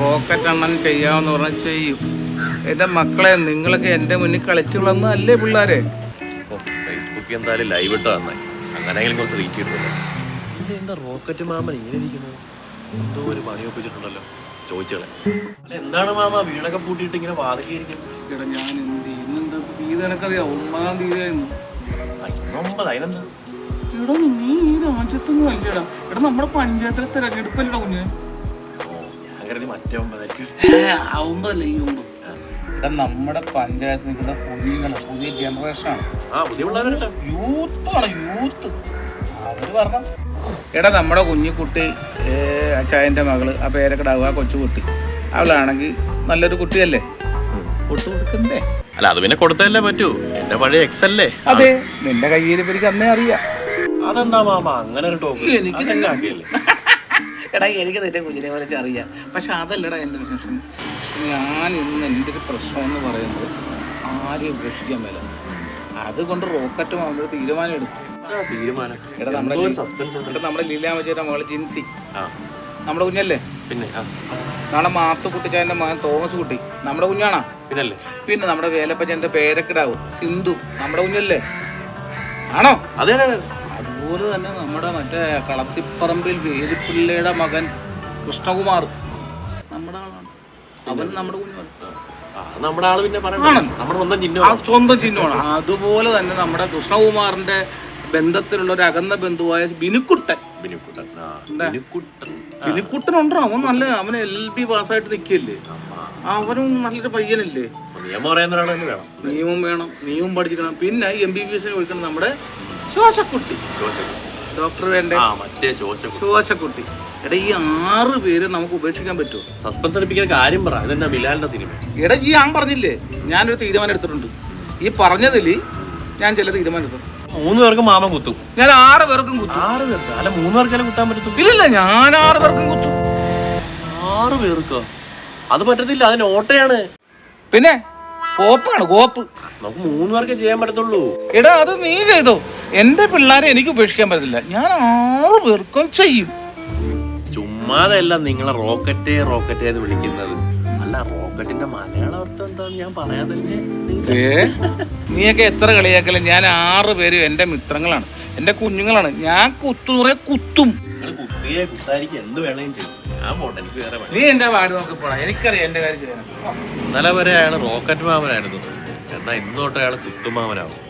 Rocket അണ്ണൻ ചെയ്യാമെന്ന് പറഞ്ഞാൽ ചെയ്യും. എൻ്റെ മക്കളെ, നിങ്ങളൊക്കെ എൻ്റെ മുന്നിൽ കളിച്ചു വളർന്നല്ലേ പിള്ളേരെ? ഫേസ്ബുക്കിൽ എന്തായാലും ലൈവ് ഇട്ട് നന്നായി, അങ്ങനെയെങ്കിലും കുറച്ച് റീച്ച് കിട്ടുമല്ലോ. എന്താ റോക്കറ്റ് മാമൻ ഇങ്ങനെ ഇരിക്കുന്നത്? എന്തോ ഒരു പണി ഒപ്പിച്ചിട്ടുണ്ടല്ലോ. ചോദിച്ചോളെ, അല്ല എന്താണ് മാമ വീടൊക്കെ പൂട്ടിയിട്ട് ഇങ്ങനെ വാതിലിരിക്കുന്നത്? എടാ ഞാൻ എന്ത് ഇന്നെന്താ തീയതി എനിക്കറിയാം, 9-ാം തീയതി ആയിരുന്നു. 9 അതിനെന്താ? എടാ നീ ഈ രാജ്യത്തൊന്നും അല്ലേടാ. എടാ നമ്മുടെ പഞ്ചായത്തിലെ തെരഞ്ഞെടുപ്പല്ലടാ കുഞ്ഞ്. ഞാൻ കരുതി മറ്റേ 9 9 ഈ 9. എടാ നമ്മുടെ പഞ്ചായത്ത് നിൽക്കുന്ന കുഞ്ഞുങ്ങള് പുതിയ ജനറേഷനാണ്. പുതിയ പിള്ളേരെ യൂത്താണ്, യൂത്ത്. അവര് പറഞ്ഞ എടാ നമ്മുടെ കുഞ്ഞിക്കുട്ടി അച്ചായൻ്റെ മകള് ആ പേരക്കിടാവുക, ആ കൊച്ചുകുട്ടി, അവളാണെങ്കിൽ നല്ലൊരു കുട്ടിയല്ലേ, കൊട്ടു കൊടുക്കണ്ടേ? അല്ല അത് പിന്നെ കൊടുത്തല്ലേ പറ്റൂ, എന്റെ പഴയ എക്സ് അല്ലേ. അതെ, നിന്റെ കയ്യിൽ എനിക്ക് അന്നേ അറിയാം. അതെന്താ മാമ അങ്ങനെ ഒരു ടോക്ക്? എനിക്ക് എടാ എനിക്ക് നിന്റെ കുഞ്ഞിനെ വലിച്ച് അറിയാം. പക്ഷെ അതല്ലടാ എൻ്റെ പ്രശ്നം. ഞാൻ ഇന്ന് എൻ്റെ ഒരു പ്രശ്നം എന്ന് പറയുന്നത് ആരെയും ഉപേക്ഷിക്കാൻ മേല. അതുകൊണ്ട് റോക്കറ്റ് ആകുമ്പോൾ തീരുമാനം എടുക്കും. എടാ നമ്മുടെ ലീലാമച്ചേരുടെ മകള് ജിൻസി, നമ്മുടെ കുഞ്ഞല്ലേ? പിന്നെ നാളെ മാത്തുക്കുട്ടിച്ചായൻ്റെ മകൻ തോമസ് കുട്ടി നമ്മുടെ കുഞ്ഞാണോ? പിന്നല്ലേ. പിന്നെ നമ്മുടെ വേലപ്പച്ചൻ്റെ പേരക്കിടാവും സിന്ധു നമ്മുടെ കുഞ്ഞല്ലേ? ആണോ? അതെ അതെ. അതുപോലെ തന്നെ നമ്മുടെ മറ്റേ കളത്തിപ്പറമ്പിൽ വേലിപ്പിള്ളയുടെ മകൻ കൃഷ്ണകുമാർ നമ്മുടെ ആളാണ്. അവൻ നമ്മുടെ കുഞ്ഞാണ്. നമ്മുടെ ആള് പിന്നെ സ്വന്തം ചിഹ്നമാണ്. അതുപോലെ തന്നെ നമ്മുടെ കൃഷ്ണകുമാറിന്റെ ബന്ധത്തിലുള്ള ഒരു അകന്ന ബന്ധുവായ ബിനുക്കുട്ടൻ ഉണ്ടോ? അവൻ നല്ല, അവന് LB പാസ്സായിട്ട് നിൽക്കല്ലേ, അവനും നല്ലൊരു പയ്യനല്ലേ. നിയമം വേണം, നിയമം പഠിച്ചിരിക്കണം. പിന്നെ MBBS പഠിക്കണം നമ്മുടെ ശോശക്കുട്ടി, ഡോക്ടർ വേണ്ടേ, ശോശക്കുട്ടി. എടാ ഈ 6 പേര് നമുക്ക് ഉപേക്ഷിക്കാൻ പറ്റുമോ? സസ്പെൻസ് അടിപ്പിക്കുന്ന കാര്യം പറ. ഇതെന്താ ബിലാലിന്റെ സിനിമ? എടാ ഈ ഞാൻ പറഞ്ഞില്ലേ, ഞാനൊരു തീരുമാനം എടുത്തിട്ടുണ്ട്. ഈ പറഞ്ഞതിൽ ഞാൻ ചില തീരുമാനം എടുത്തു. 3 പേർക്ക് മാമൻ കുത്തും, ഞാൻ 6 പേർക്കും കുത്തും. 6 പേർക്ക്? അല്ല 3 പേർക്കെല്ലാം കുത്താൻ പറ്റും? ഇല്ലല്ല, ഞാൻ 6 പേർക്കും കുത്തും. 6 പേർക്കോ? അത് പറ്റത്തില്ല, അതിന് ഓട്ടയാണ്. പിന്നെ കോപ്പാണ്, കോപ്പ്. നമുക്ക് 3 പേർക്ക് ചെയ്യാൻ പറ്റത്തുള്ളൂ. എടാ അത് നീ ചെയ്തോ, എന്റെ പിള്ളേരെ എനിക്ക് ഉപേക്ഷിക്കാൻ പറ്റത്തില്ല. ഞാൻ 6 പേർക്കും ചെയ്യും. ചുമ്മാതല്ല നിങ്ങളെ റോക്കറ്റ് എന്ന് വിളിക്കുന്നത്. അല്ല റോക്കറ്റിന്റെ മലയാള അർത്ഥം എന്താന്ന് ഞാൻ പറയാൻ തന്നെ. നീയൊക്കെ എത്ര കളിയാക്കലും ഞാൻ 6 പേരും എന്റെ മിത്രങ്ങളാണ്, എന്റെ കുഞ്ഞുങ്ങളാണ്. ഞാൻ കുത്തും. എന്ത് വേണേലും ചെയ്യും. ഞാൻ പോട്ടെ, എനിക്ക് വേറെ പണി. നീ എന്റെ വാട് നോക്കി പോടാ, എനിക്കറിയാം എന്റെ കാര്യം ചെയ്യാൻ. ഇന്നലെ വരെ അയാൾ റോക്കറ്റ് മാമനായിരുന്നു, എന്നാ ഇന്നോട്ട് അയാൾ കുത്തുമാമനാവും.